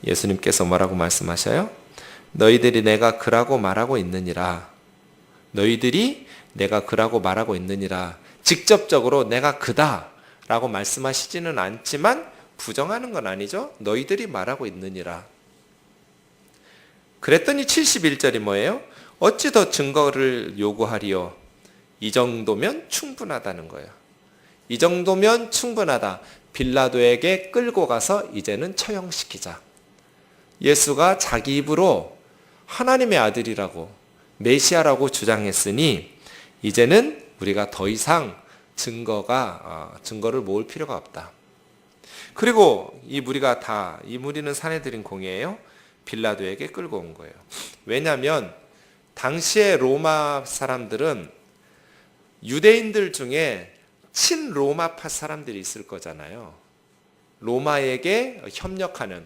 예수님께서 뭐라고 말씀하셔요? 너희들이 내가 그라고 말하고 있느니라. 너희들이 내가 그라고 말하고 있느니라. 직접적으로 내가 그다 라고 말씀하시지는 않지만 부정하는 건 아니죠. 너희들이 말하고 있느니라. 그랬더니 71절이 뭐예요? 어찌 더 증거를 요구하리요? 이 정도면 충분하다는 거예요. 이 정도면 충분하다. 빌라도에게 끌고 가서 이제는 처형시키자. 예수가 자기 입으로 하나님의 아들이라고 메시아라고 주장했으니 이제는 우리가 더 이상 증거를 모을 필요가 없다. 그리고 이 무리는 사내들인 공이에요. 빌라도에게 끌고 온 거예요. 왜냐하면 당시에 로마 사람들은 유대인들 중에 친로마파 사람들이 있을 거잖아요. 로마에게 협력하는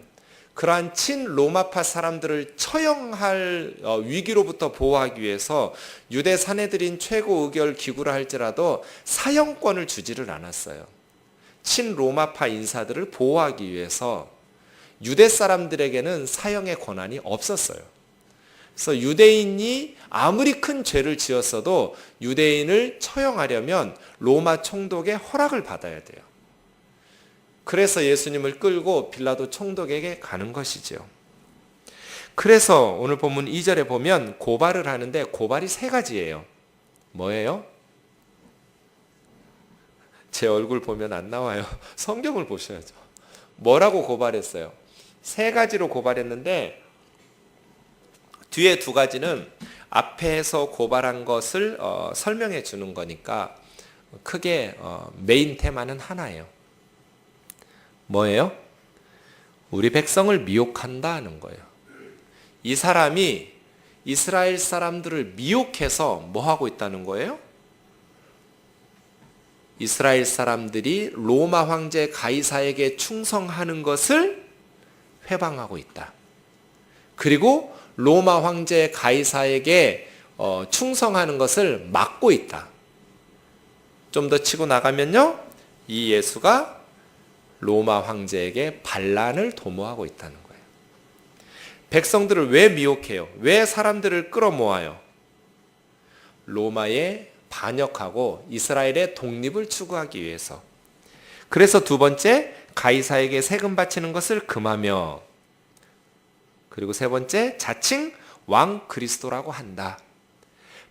그러한 친로마파 사람들을 처형할 위기로부터 보호하기 위해서 유대 사내들인 최고 의결 기구라 할지라도 사형권을 주지를 않았어요. 친로마파 인사들을 보호하기 위해서 유대 사람들에게는 사형의 권한이 없었어요. 그래서 유대인이 아무리 큰 죄를 지었어도 유대인을 처형하려면 로마 총독의 허락을 받아야 돼요. 그래서 예수님을 끌고 빌라도 총독에게 가는 것이죠. 그래서 오늘 본문 2절에 보면 고발을 하는데 고발이 세 가지예요. 뭐예요? 제 얼굴 보면 안 나와요. 성경을 보셔야죠. 뭐라고 고발했어요? 세 가지로 고발했는데 뒤에 두 가지는 앞에서 고발한 것을 설명해 주는 거니까 크게 메인 테마는 하나예요. 뭐예요? 우리 백성을 미혹한다 하는 거예요. 이 사람이 이스라엘 사람들을 미혹해서 뭐 하고 있다는 거예요? 이스라엘 사람들이 로마 황제 가이사에게 충성하는 것을 회방하고 있다. 그리고 로마 황제 가이사에게 충성하는 것을 막고 있다. 좀 더 치고 나가면요, 이 예수가 로마 황제에게 반란을 도모하고 있다는 거예요. 백성들을 왜 미혹해요? 왜 사람들을 끌어모아요? 로마에 반역하고 이스라엘의 독립을 추구하기 위해서. 그래서 두 번째, 가이사에게 세금 바치는 것을 금하며, 그리고 세 번째, 자칭 왕 그리스도라고 한다.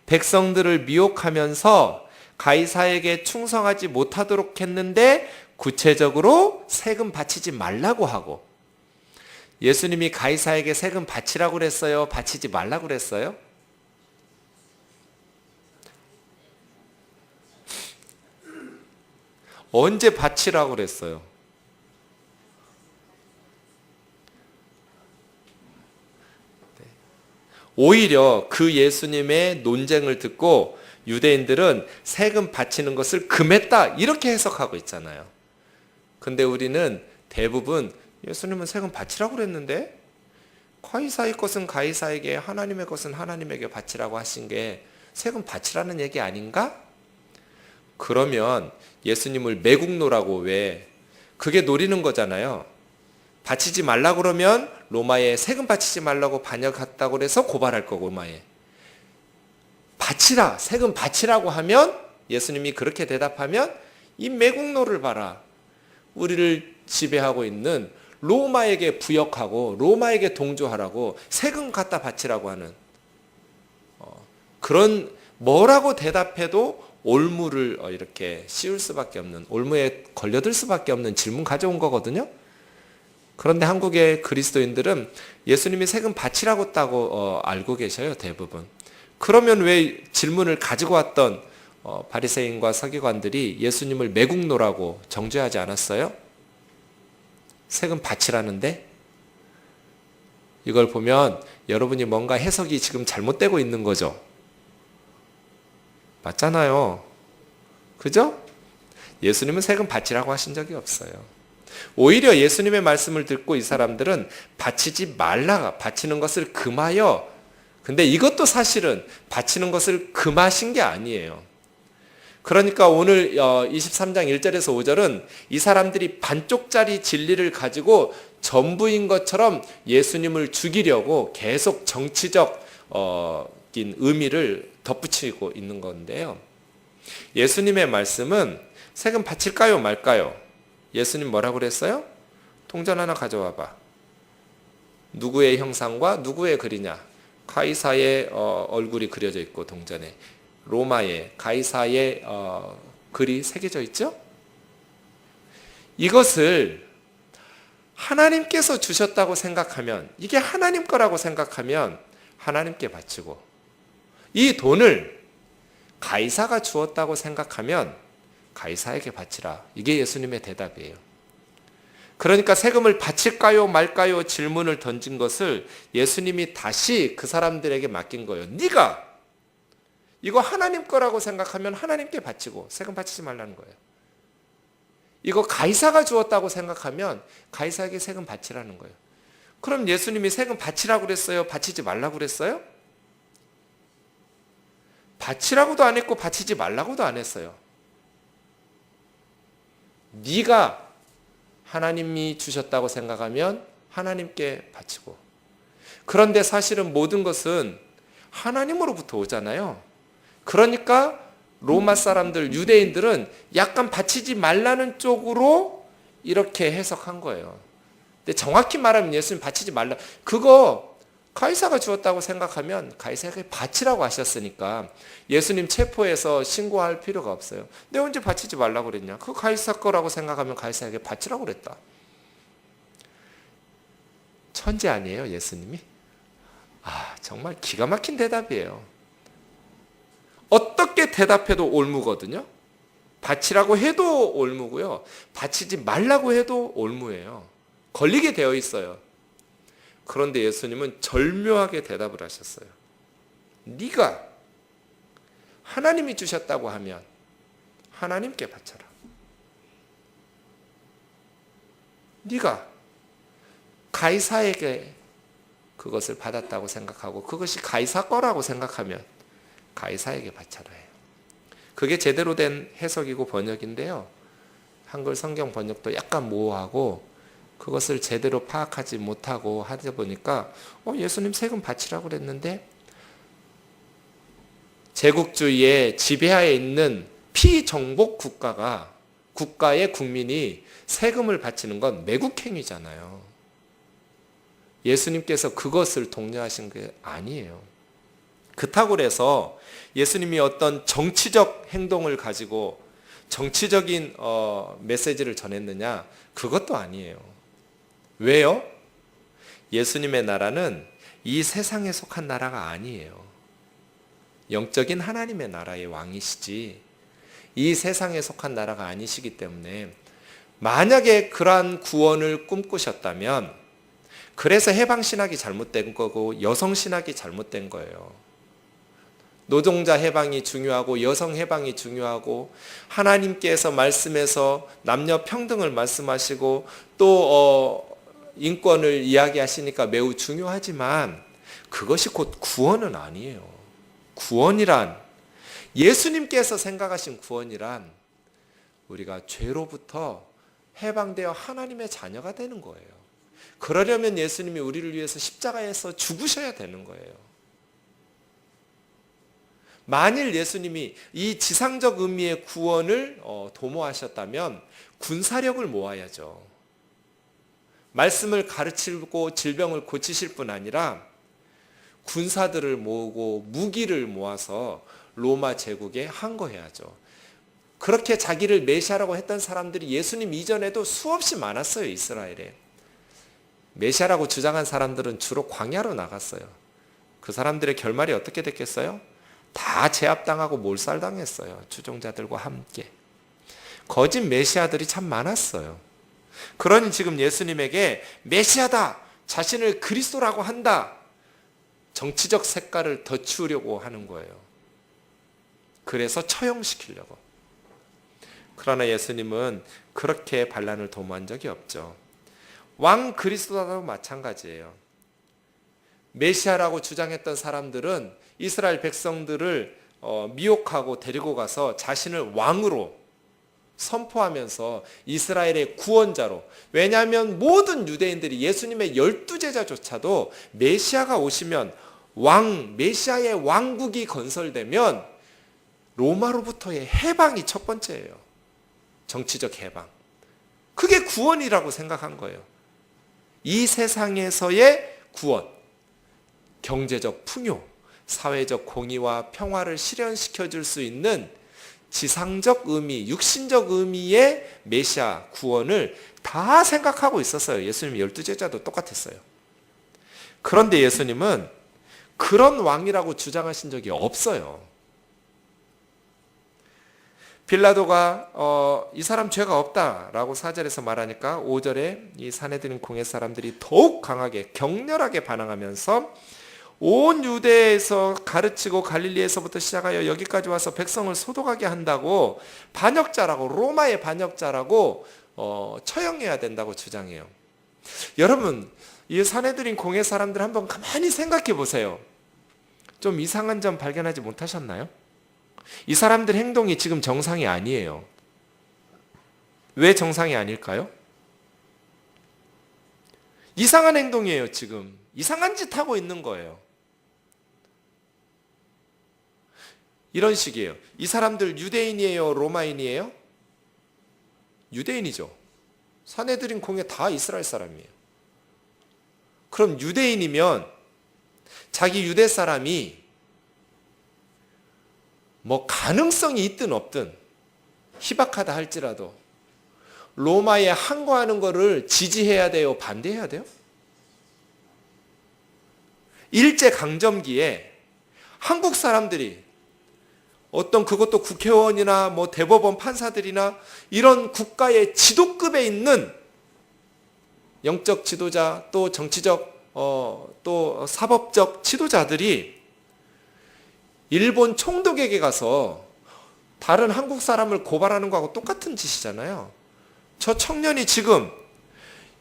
백성들을 미혹하면서 가이사에게 충성하지 못하도록 했는데 구체적으로 세금 바치지 말라고 하고, 예수님이 가이사에게 세금 바치라고 그랬어요? 바치지 말라고 그랬어요? 언제 바치라고 그랬어요? 오히려 그 예수님의 논쟁을 듣고 유대인들은 세금 바치는 것을 금했다 이렇게 해석하고 있잖아요. 근데 우리는 대부분 예수님은 세금 바치라고 그랬는데 가이사의 것은 가이사에게, 하나님의 것은 하나님에게 바치라고 하신 게 세금 바치라는 얘기 아닌가? 그러면 예수님을 매국노라고 왜, 그게 노리는 거잖아요. 바치지 말라고 그러면 로마에 세금 바치지 말라고 반역했다고 해서 고발할 거고, 로마에 바치라, 세금 바치라고 하면, 예수님이 그렇게 대답하면 이 매국노를 봐라, 우리를 지배하고 있는 로마에게 부역하고 로마에게 동조하라고 세금 갖다 바치라고 하는, 그런 뭐라고 대답해도 올무를 이렇게 씌울 수밖에 없는, 올무에 걸려들 수밖에 없는 질문 가져온 거거든요. 그런데 한국의 그리스도인들은 예수님이 세금 바치라고 했다고 알고 계셔요, 대부분. 그러면 왜 질문을 가지고 왔던 바리새인과 서기관들이 예수님을 매국노라고 정죄하지 않았어요? 세금 바치라는데? 이걸 보면 여러분이 뭔가 해석이 지금 잘못되고 있는 거죠. 맞잖아요. 그죠? 예수님은 세금 바치라고 하신 적이 없어요. 오히려 예수님의 말씀을 듣고 이 사람들은 바치지 말라, 바치는 것을 금하여, 근데 이것도 사실은 바치는 것을 금하신 게 아니에요. 그러니까 오늘 23장 1절에서 5절은 이 사람들이 반쪽짜리 진리를 가지고 전부인 것처럼 예수님을 죽이려고 계속 정치적 의미를 덧붙이고 있는 건데요. 예수님의 말씀은 세금 바칠까요 말까요? 예수님 뭐라고 그랬어요? 동전 하나 가져와봐. 누구의 형상과 누구의 글이냐? 가이사의 얼굴이 그려져 있고 동전에 로마의 가이사의 글이 새겨져 있죠? 이것을 하나님께서 주셨다고 생각하면, 이게 하나님 거라고 생각하면 하나님께 바치고, 이 돈을 가이사가 주었다고 생각하면 가이사에게 바치라. 이게 예수님의 대답이에요. 그러니까 세금을 바칠까요 말까요 질문을 던진 것을 예수님이 다시 그 사람들에게 맡긴 거예요. 네가 이거 하나님 거라고 생각하면 하나님께 바치고 세금 바치지 말라는 거예요. 이거 가이사가 주었다고 생각하면 가이사에게 세금 바치라는 거예요. 그럼 예수님이 세금 바치라고 그랬어요? 바치지 말라고 그랬어요? 바치라고도 안 했고 바치지 말라고도 안 했어요. 네가 하나님이 주셨다고 생각하면 하나님께 바치고, 그런데 사실은 모든 것은 하나님으로부터 오잖아요. 그러니까 로마 사람들, 유대인들은 약간 바치지 말라는 쪽으로 이렇게 해석한 거예요. 근데 정확히 말하면 예수님 바치지 말라, 그거 가이사가 주었다고 생각하면 가이사에게 바치라고 하셨으니까 예수님 체포해서 신고할 필요가 없어요. 내가 언제 바치지 말라고 그랬냐? 그거 가이사 거라고 생각하면 가이사에게 바치라고 그랬다. 천재 아니에요, 예수님이? 정말 기가 막힌 대답이에요. 어떻게 대답해도 올무거든요. 바치라고 해도 올무고요. 바치지 말라고 해도 올무예요. 걸리게 되어 있어요. 그런데 예수님은 절묘하게 대답을 하셨어요. 네가 하나님이 주셨다고 하면 하나님께 바쳐라. 네가 가이사에게 그것을 받았다고 생각하고 그것이 가이사 거라고 생각하면 가이사에게 바쳐라 해요. 그게 제대로 된 해석이고 번역인데요. 한글 성경 번역도 약간 모호하고 그것을 제대로 파악하지 못하고 하다 보니까 예수님 세금 바치라고 그랬는데, 제국주의의 지배하에 있는 피정복 국가의 국민이 세금을 바치는 건 매국행위잖아요. 예수님께서 그것을 독려하신 게 아니에요. 그렇다고 해서 예수님이 어떤 정치적 행동을 가지고 정치적인 메시지를 전했느냐? 그것도 아니에요. 왜요? 예수님의 나라는 이 세상에 속한 나라가 아니에요. 영적인 하나님의 나라의 왕이시지 이 세상에 속한 나라가 아니시기 때문에, 만약에 그러한 구원을 꿈꾸셨다면 그래서 해방신학이 잘못된 거고 여성신학이 잘못된 거예요. 노동자 해방이 중요하고 여성 해방이 중요하고 하나님께서 말씀에서 남녀 평등을 말씀하시고 또 인권을 이야기하시니까 매우 중요하지만 그것이 곧 구원은 아니에요. 구원이란, 예수님께서 생각하신 구원이란 우리가 죄로부터 해방되어 하나님의 자녀가 되는 거예요. 그러려면 예수님이 우리를 위해서 십자가에서 죽으셔야 되는 거예요. 만일 예수님이 이 지상적 의미의 구원을 도모하셨다면 군사력을 모아야죠. 말씀을 가르치고 질병을 고치실 뿐 아니라 군사들을 모으고 무기를 모아서 로마 제국에 항거해야죠. 그렇게 자기를 메시아라고 했던 사람들이 예수님 이전에도 수없이 많았어요. 이스라엘에. 메시아라고 주장한 사람들은 주로 광야로 나갔어요. 그 사람들의 결말이 어떻게 됐겠어요? 다 제압당하고 몰살당했어요. 추종자들과 함께. 거짓 메시아들이 참 많았어요. 그러니 지금 예수님에게 메시아다, 자신을 그리스도라고 한다, 정치적 색깔을 덧치우려고 하는 거예요. 그래서 처형시키려고. 그러나 예수님은 그렇게 반란을 도모한 적이 없죠. 왕 그리스도도 마찬가지예요. 메시아라고 주장했던 사람들은 이스라엘 백성들을 미혹하고 데리고 가서 자신을 왕으로 선포하면서 이스라엘의 구원자로, 왜냐하면 모든 유대인들이 예수님의 12제자조차도 메시아가 오시면 메시아의 왕국이 건설되면 로마로부터의 해방이 첫 번째예요. 정치적 해방. 그게 구원이라고 생각한 거예요. 이 세상에서의 구원, 경제적 풍요, 사회적 공의와 평화를 실현시켜 줄 수 있는 지상적 의미, 육신적 의미의 메시아 구원을 다 생각하고 있었어요. 예수님 12제자도 똑같았어요. 그런데 예수님은 그런 왕이라고 주장하신 적이 없어요. 빌라도가 이 사람 죄가 없다라고 4절에서 말하니까 5절에 이 산헤드린 공회 사람들이 더욱 강하게 격렬하게 반항하면서 온 유대에서 가르치고 갈릴리에서부터 시작하여 여기까지 와서 백성을 소독하게 한다고, 반역자라고, 로마의 반역자라고 처형해야 된다고 주장해요. 여러분, 이 산헤드린 공회 사람들 한번 가만히 생각해 보세요. 좀 이상한 점 발견하지 못하셨나요? 이 사람들 행동이 지금 정상이 아니에요. 왜 정상이 아닐까요? 이상한 행동이에요. 지금 이상한 짓 하고 있는 거예요. 이런 식이에요. 이 사람들 유대인이에요? 로마인이에요? 유대인이죠. 산헤드린 공회 다 이스라엘 사람이에요. 그럼 유대인이면 자기 유대 사람이 뭐 가능성이 있든 없든 희박하다 할지라도 로마에 항거하는 거를 지지해야 돼요? 반대해야 돼요? 일제강점기에 한국 사람들이 어떤, 그것도 국회의원이나 뭐 대법원 판사들이나 이런 국가의 지도급에 있는 영적 지도자, 또 정치적 또 사법적 지도자들이 일본 총독에게 가서 다른 한국 사람을 고발하는 거하고 똑같은 짓이잖아요. 저 청년이 지금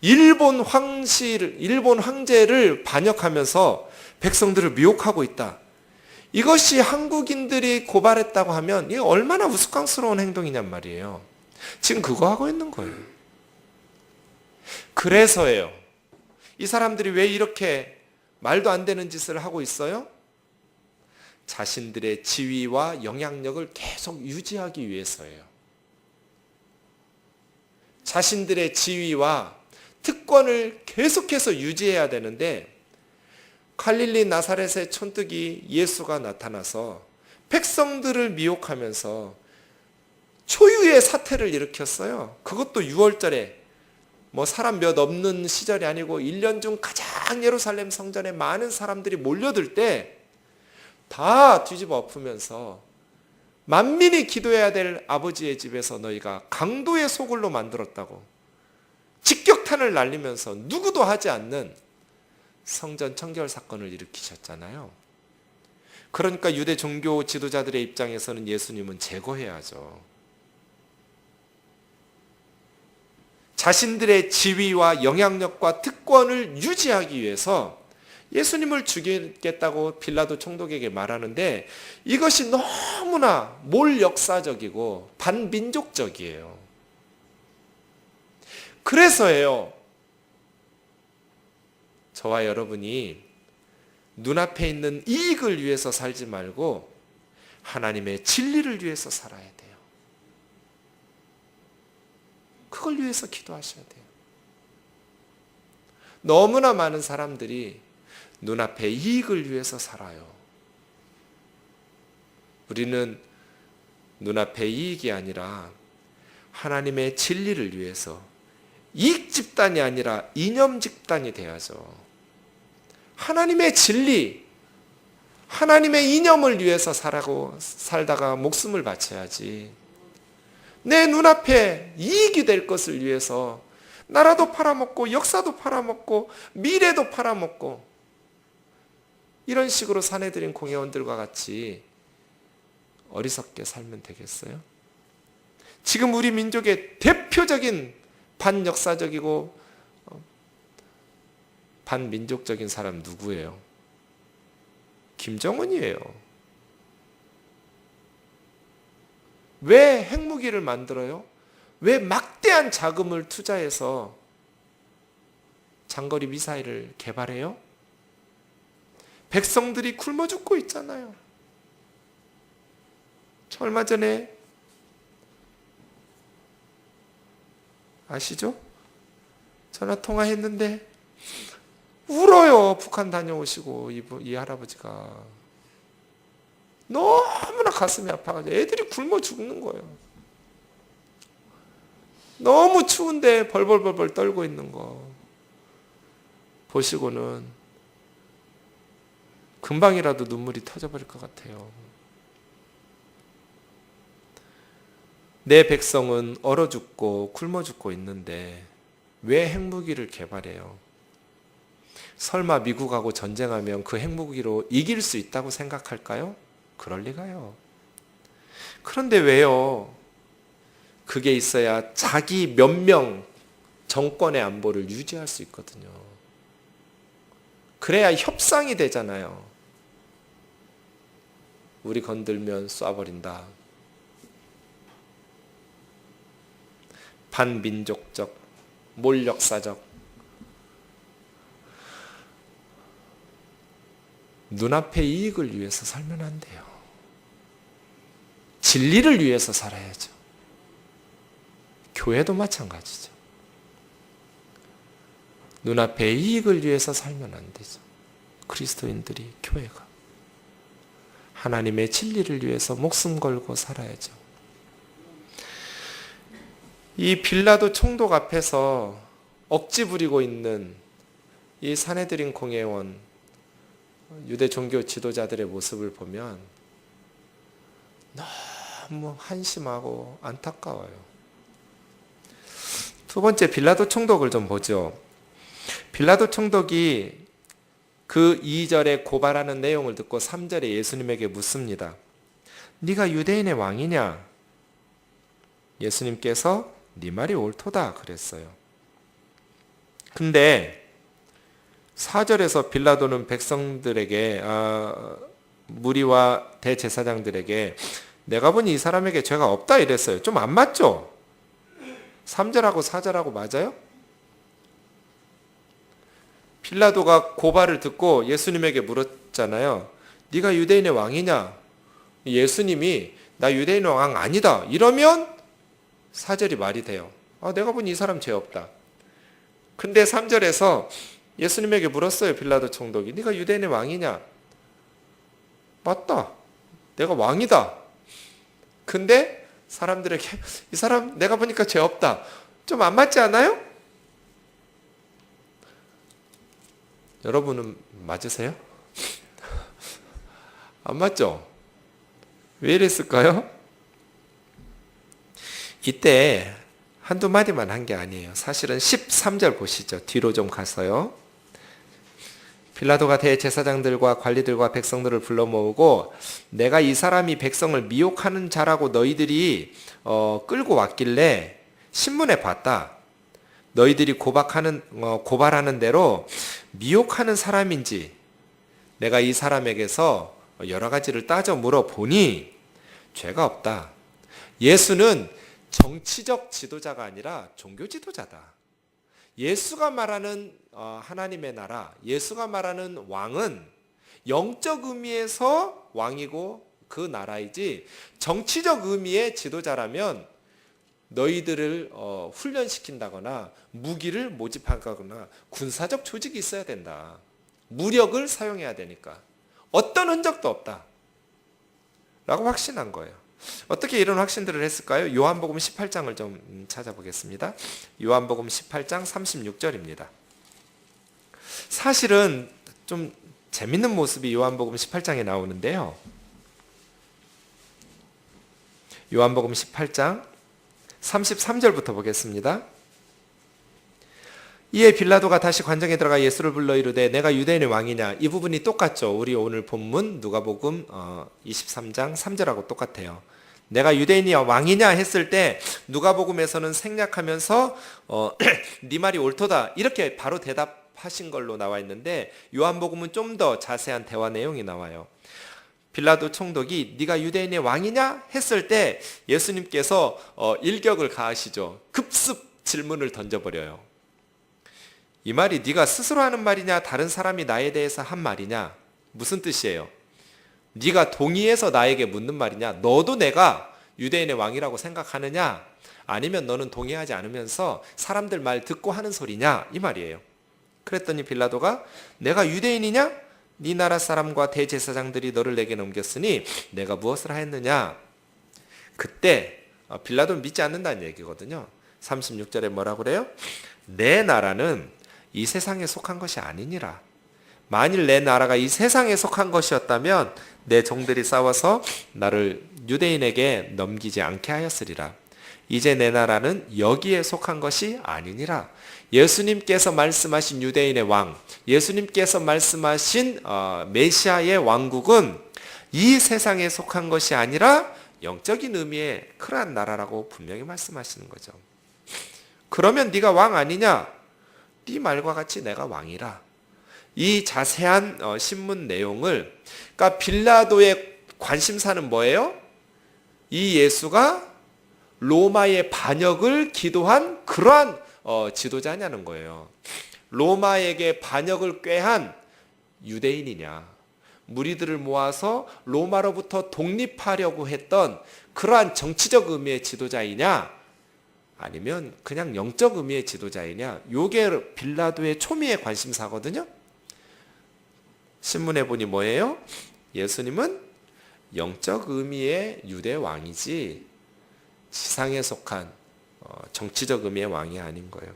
일본 황제를 반역하면서 백성들을 미혹하고 있다. 이것이 한국인들이 고발했다고 하면 이게 얼마나 우스꽝스러운 행동이냔 말이에요. 지금 그거 하고 있는 거예요. 그래서예요. 이 사람들이 왜 이렇게 말도 안 되는 짓을 하고 있어요? 자신들의 지위와 영향력을 계속 유지하기 위해서예요. 자신들의 지위와 특권을 계속해서 유지해야 되는데, 갈릴리 나사렛의 촌뜨기 예수가 나타나서 백성들을 미혹하면서 초유의 사태를 일으켰어요. 그것도 6월절에 뭐 사람 몇 없는 시절이 아니고 1년 중 가장 예루살렘 성전에 많은 사람들이 몰려들 때 다 뒤집어 엎으면서 만민이 기도해야 될 아버지의 집에서 너희가 강도의 소굴로 만들었다고 직격탄을 날리면서 누구도 하지 않는 성전 청결 사건을 일으키셨잖아요. 그러니까 유대 종교 지도자들의 입장에서는 예수님은 제거해야죠. 자신들의 지위와 영향력과 특권을 유지하기 위해서 예수님을 죽이겠다고 빌라도 총독에게 말하는데, 이것이 너무나 몰역사적이고 반민족적이에요. 그래서예요. 저와 여러분이 눈앞에 있는 이익을 위해서 살지 말고 하나님의 진리를 위해서 살아야 돼요. 그걸 위해서 기도하셔야 돼요. 너무나 많은 사람들이 눈앞의 이익을 위해서 살아요. 우리는 눈앞의 이익이 아니라 하나님의 진리를 위해서, 이익 집단이 아니라 이념 집단이 돼야죠. 하나님의 진리, 하나님의 이념을 위해서 살다가 목숨을 바쳐야지. 내 눈앞에 이익이 될 것을 위해서 나라도 팔아먹고 역사도 팔아먹고 미래도 팔아먹고, 이런 식으로 산헤드린 공회원들과 같이 어리석게 살면 되겠어요? 지금 우리 민족의 대표적인 반역사적이고 반민족적인 사람 누구예요? 김정은이에요. 왜 핵무기를 만들어요? 왜 막대한 자금을 투자해서 장거리 미사일을 개발해요? 백성들이 굶어 죽고 있잖아요. 저 얼마 전에 아시죠? 전화 통화했는데 울어요. 북한 다녀오시고 이 할아버지가 너무나 가슴이 아파가지고 애들이 굶어 죽는 거예요. 너무 추운데 벌벌벌벌 떨고 있는 거 보시고는 금방이라도 눈물이 터져버릴 것 같아요. 내 백성은 얼어 죽고 굶어 죽고 있는데 왜 핵무기를 개발해요? 설마 미국하고 전쟁하면 그 핵무기로 이길 수 있다고 생각할까요? 그럴 리가요. 그런데 왜요? 그게 있어야 자기 몇 명 정권의 안보를 유지할 수 있거든요. 그래야 협상이 되잖아요. 우리 건들면 쏴버린다. 반민족적, 몰역사적. 눈앞의 이익을 위해서 살면 안 돼요. 진리를 위해서 살아야죠. 교회도 마찬가지죠. 눈앞의 이익을 위해서 살면 안 되죠. 그리스도인들이, 교회가 하나님의 진리를 위해서 목숨 걸고 살아야죠. 이 빌라도 총독 앞에서 억지 부리고 있는 이 산헤드린 공회원, 유대 종교 지도자들의 모습을 보면 너무 한심하고 안타까워요. 두 번째, 빌라도 총독을 좀 보죠. 빌라도 총독이 그 2절에 고발하는 내용을 듣고 3절에 예수님에게 묻습니다. 네가 유대인의 왕이냐? 예수님께서 네 말이 옳도다 그랬어요. 근데 4절에서 빌라도는 백성들에게, 무리와 대제사장들에게 내가 보니 이 사람에게 죄가 없다 이랬어요. 좀 안 맞죠? 3절하고 4절하고 맞아요? 빌라도가 고발을 듣고 예수님에게 물었잖아요. 네가 유대인의 왕이냐? 예수님이 나 유대인의 왕 아니다. 이러면 4절이 말이 돼요. 내가 보니 이 사람 죄 없다. 근데 3절에서 예수님에게 물었어요. 빌라도 총독이. 네가 유대인의 왕이냐? 맞다. 내가 왕이다. 근데 사람들에게 이 사람 내가 보니까 죄 없다. 좀 안 맞지 않아요? 여러분은 맞으세요? 안 맞죠? 왜 이랬을까요? 이때 한두 마디만 한 게 아니에요. 사실은 13절 보시죠. 뒤로 좀 가서요. 빌라도가 대제사장들과 관리들과 백성들을 불러 모으고 내가 이 사람이 백성을 미혹하는 자라고 너희들이 끌고 왔길래 신문에 봤다. 너희들이 고발하는 대로 미혹하는 사람인지 내가 이 사람에게서 여러 가지를 따져 물어보니 죄가 없다. 예수는 정치적 지도자가 아니라 종교 지도자다. 예수가 말하는 하나님의 나라, 예수가 말하는 왕은 영적 의미에서 왕이고 그 나라이지 정치적 의미의 지도자라면 너희들을 훈련시킨다거나 무기를 모집하거나 군사적 조직이 있어야 된다. 무력을 사용해야 되니까. 어떤 흔적도 없다. 라고 확신한 거예요. 어떻게 이런 확신들을 했을까요? 요한복음 18장을 좀 찾아보겠습니다. 요한복음 18장 36절입니다. 사실은 좀 재밌는 모습이 요한복음 18장에 나오는데요. 요한복음 18장 33절부터 보겠습니다. 이에 빌라도가 다시 관정에 들어가 예수를 불러 이르되 내가 유대인의 왕이냐? 이 부분이 똑같죠. 우리 오늘 본문 누가복음 23장 3절하고 똑같아요. 내가 유대인이 왕이냐 했을 때 누가복음에서는 생략하면서 네 말이 옳도다 이렇게 바로 대답하신 걸로 나와 있는데 요한복음은 좀 더 자세한 대화 내용이 나와요. 빌라도 총독이 네가 유대인의 왕이냐 했을 때 예수님께서 일격을 가하시죠. 급습 질문을 던져버려요. 이 말이 네가 스스로 하는 말이냐 다른 사람이 나에 대해서 한 말이냐? 무슨 뜻이에요? 네가 동의해서 나에게 묻는 말이냐? 너도 내가 유대인의 왕이라고 생각하느냐? 아니면 너는 동의하지 않으면서 사람들 말 듣고 하는 소리냐? 이 말이에요. 그랬더니 빌라도가 내가 유대인이냐? 네 나라 사람과 대제사장들이 너를 내게 넘겼으니 내가 무엇을 하였느냐? 그때 빌라도는 믿지 않는다는 얘기거든요. 36절에 뭐라고 그래요? 내 나라는 이 세상에 속한 것이 아니니라. 만일 내 나라가 이 세상에 속한 것이었다면 내 종들이 싸워서 나를 유대인에게 넘기지 않게 하였으리라. 이제 내 나라는 여기에 속한 것이 아니니라. 예수님께서 말씀하신 유대인의 왕, 예수님께서 말씀하신 메시아의 왕국은 이 세상에 속한 것이 아니라 영적인 의미의 크란 나라라고 분명히 말씀하시는 거죠. 그러면 네가 왕 아니냐? 네 말과 같이 내가 왕이라. 이 자세한 신문 내용을, 그러니까 빌라도의 관심사는 뭐예요? 이 예수가 로마의 반역을 기도한 그러한 지도자냐는 거예요. 로마에게 반역을 꾀한 유대인이냐, 무리들을 모아서 로마로부터 독립하려고 했던 그러한 정치적 의미의 지도자이냐, 아니면 그냥 영적 의미의 지도자이냐, 요게 빌라도의 초미의 관심사거든요. 신문에 보니 뭐예요? 예수님은 영적 의미의 유대 왕이지 지상에 속한 정치적 의미의 왕이 아닌 거예요.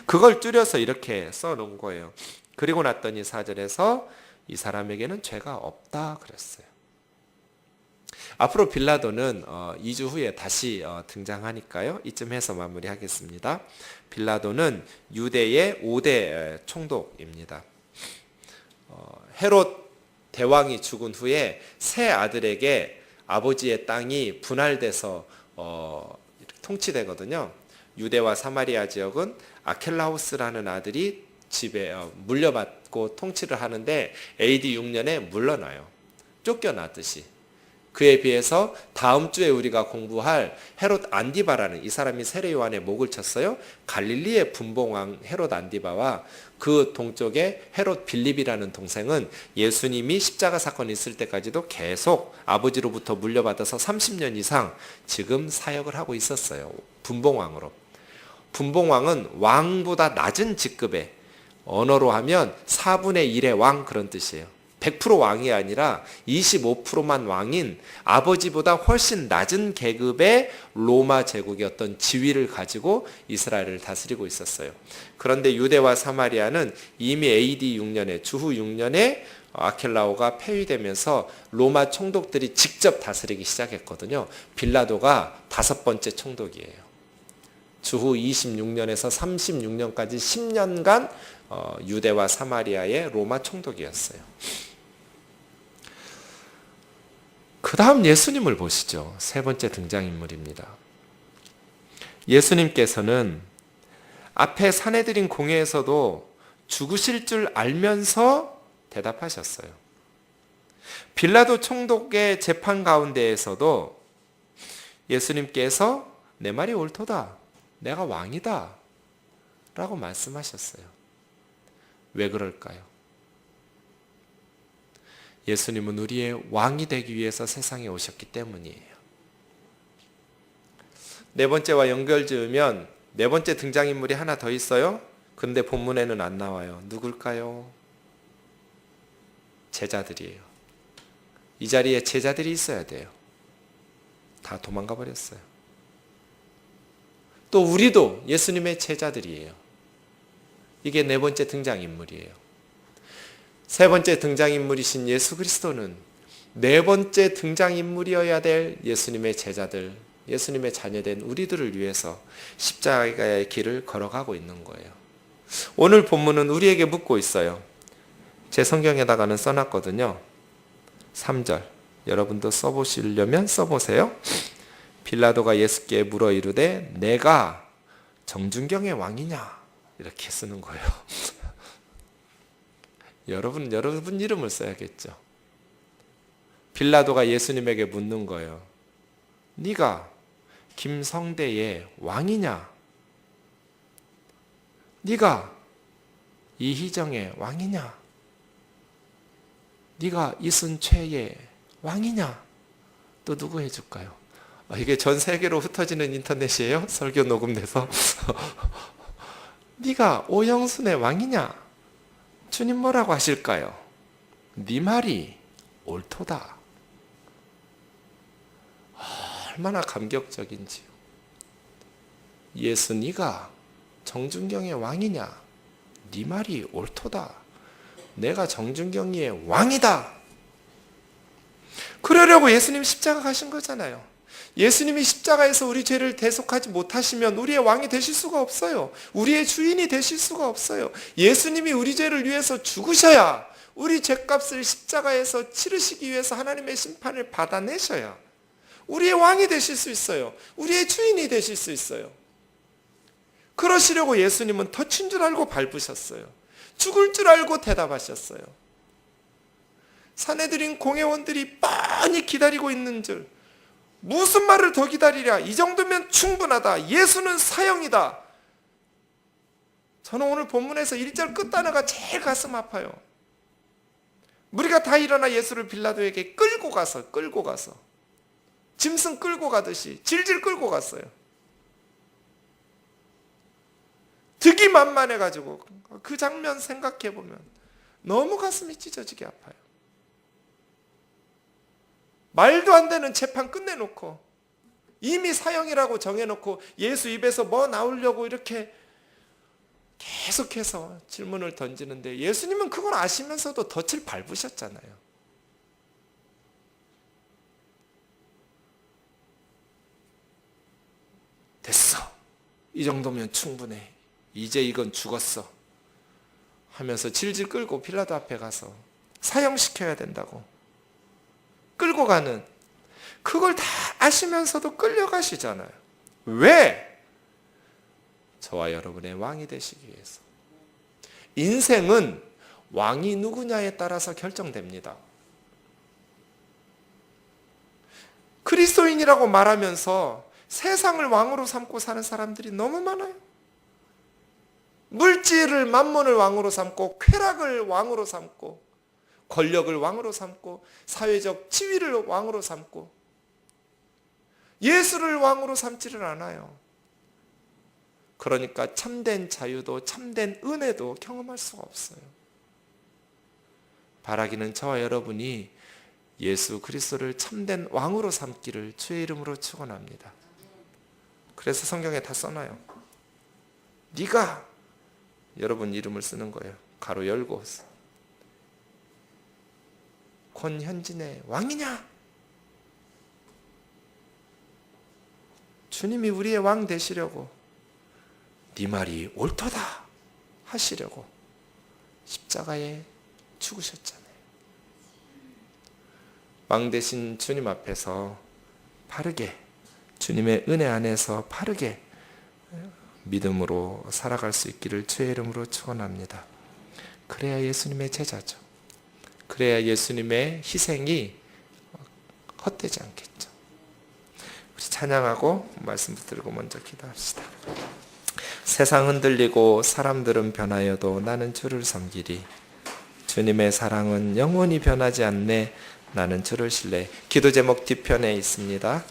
그걸 줄여서 이렇게 써놓은 거예요. 그리고 났더니 4절에서 이 사람에게는 죄가 없다 그랬어요. 앞으로 빌라도는 2주 후에 다시 등장하니까요. 이쯤 해서 마무리하겠습니다. 빌라도는 유대의 5대 총독입니다. 헤롯 대왕이 죽은 후에 세 아들에게 아버지의 땅이 분할돼서 통치되거든요. 유대와 사마리아 지역은 아켈라우스라는 아들이 집에 물려받고 통치를 하는데 AD 6년에 물러나요. 쫓겨났듯이. 그에 비해서 다음 주에 우리가 공부할 헤롯 안디바라는, 이 사람이 세례 요한의 목을 쳤어요. 갈릴리의 분봉왕 헤롯 안디바와 그 동쪽에 헤롯 빌립이라는 동생은 예수님이 십자가 사건이 있을 때까지도 계속 아버지로부터 물려받아서 30년 이상 지금 사역을 하고 있었어요. 분봉왕으로. 분봉왕은 왕보다 낮은 직급의, 언어로 하면 4분의 1의 왕, 그런 뜻이에요. 100% 왕이 아니라 25%만 왕인 아버지보다 훨씬 낮은 계급의 로마 제국의 어떤 지위를 가지고 이스라엘을 다스리고 있었어요. 그런데 유대와 사마리아는 이미 AD 6년에, 주후 6년에 아켈라오가 폐위되면서 로마 총독들이 직접 다스리기 시작했거든요. 빌라도가 5번째 총독이에요. 주후 26년에서 36년까지 10년간 유대와 사마리아의 로마 총독이었어요. 그 다음 예수님을 보시죠. 세 번째 등장인물입니다. 예수님께서는 앞에 사내들인 공회에서도 죽으실 줄 알면서 대답하셨어요. 빌라도 총독의 재판 가운데에서도 예수님께서 내 말이 옳도다, 내가 왕이다 라고 말씀하셨어요. 왜 그럴까요? 예수님은 우리의 왕이 되기 위해서 세상에 오셨기 때문이에요. 네 번째와 연결 지으면 네 번째 등장인물이 하나 더 있어요. 그런데 본문에는 안 나와요. 누굴까요? 제자들이에요. 이 자리에 제자들이 있어야 돼요. 다 도망가 버렸어요. 또 우리도 예수님의 제자들이에요. 이게 네 번째 등장인물이에요. 세 번째 등장인물이신 예수 그리스도는 네 번째 등장인물이어야 될 예수님의 제자들, 예수님의 자녀된 우리들을 위해서 십자가의 길을 걸어가고 있는 거예요. 오늘 본문은 우리에게 묻고 있어요. 제 성경에다가는 써놨거든요. 3절, 여러분도 써보시려면 써보세요. 빌라도가 예수께 물어 이르되 내가 정준경의 왕이냐, 이렇게 쓰는 거예요. 여러분 이름을 써야겠죠. 빌라도가 예수님에게 묻는 거예요. 네가 김성대의 왕이냐? 네가 이희정의 왕이냐? 네가 이순최의 왕이냐? 또 누구 해줄까요? 이게 전 세계로 흩어지는 인터넷이에요? 설교 녹음돼서. 네가 오영순의 왕이냐? 주님 뭐라고 하실까요? 네 말이 옳도다. 얼마나 감격적인지요. 예수 네가 정준경의 왕이냐? 네 말이 옳도다. 내가 정준경의 왕이다. 그러려고 예수님 십자가 가신 거잖아요. 예수님이 십자가에서 우리 죄를 대속하지 못하시면 우리의 왕이 되실 수가 없어요. 우리의 주인이 되실 수가 없어요. 예수님이 우리 죄를 위해서 죽으셔야, 우리 죄값을 십자가에서 치르시기 위해서 하나님의 심판을 받아내셔야 우리의 왕이 되실 수 있어요. 우리의 주인이 되실 수 있어요. 그러시려고 예수님은 덫인 줄 알고 밟으셨어요. 죽을 줄 알고 대답하셨어요. 사내들인 공회원들이 뻔히 기다리고 있는 줄, 무슨 말을 더 기다리랴, 이 정도면 충분하다, 예수는 사형이다. 저는 오늘 본문에서 1절 끝단어가 제일 가슴 아파요. 무리가 다 일어나 예수를 빌라도에게 끌고 가서 짐승 끌고 가듯이 질질 끌고 갔어요. 득이 만만해가지고 그 장면 생각해보면 너무 가슴이 찢어지게 아파요. 말도 안 되는 재판 끝내놓고 이미 사형이라고 정해놓고 예수 입에서 뭐 나오려고 이렇게 계속해서 질문을 던지는데 예수님은 그걸 아시면서도 덫을 밟으셨잖아요. 됐어. 이 정도면 충분해. 이제 이건 죽었어. 하면서 질질 끌고 빌라도 앞에 가서 사형시켜야 된다고 끌고 가는, 그걸 다 아시면서도 끌려가시잖아요. 왜? 저와 여러분의 왕이 되시기 위해서. 인생은 왕이 누구냐에 따라서 결정됩니다. 그리스도인이라고 말하면서 세상을 왕으로 삼고 사는 사람들이 너무 많아요. 물질을, 만몬을 왕으로 삼고, 쾌락을 왕으로 삼고, 권력을 왕으로 삼고, 사회적 지위를 왕으로 삼고, 예수를 왕으로 삼지를 않아요. 그러니까 참된 자유도 참된 은혜도 경험할 수가 없어요. 바라기는 저와 여러분이 예수 그리스도를 참된 왕으로 삼기를 주의 이름으로 축원합니다. 그래서 성경에 다 써놔요. 네가, 여러분 이름을 쓰는 거예요. 가로 열고, 권현진의 왕이냐? 주님이 우리의 왕 되시려고, 네 말이 옳도다 하시려고 십자가에 죽으셨잖아요. 왕 되신 주님 앞에서 바르게, 주님의 은혜 안에서 바르게 믿음으로 살아갈 수 있기를 주의 이름으로 축원합니다. 그래야 예수님의 제자죠. 그래야 예수님의 희생이 헛되지 않겠죠. 우리 찬양하고 말씀 붙들고 먼저 기도합시다. 세상 흔들리고 사람들은 변하여도 나는 주를 섬기리. 주님의 사랑은 영원히 변하지 않네. 나는 주를 신뢰. 기도 제목 뒤편에 있습니다.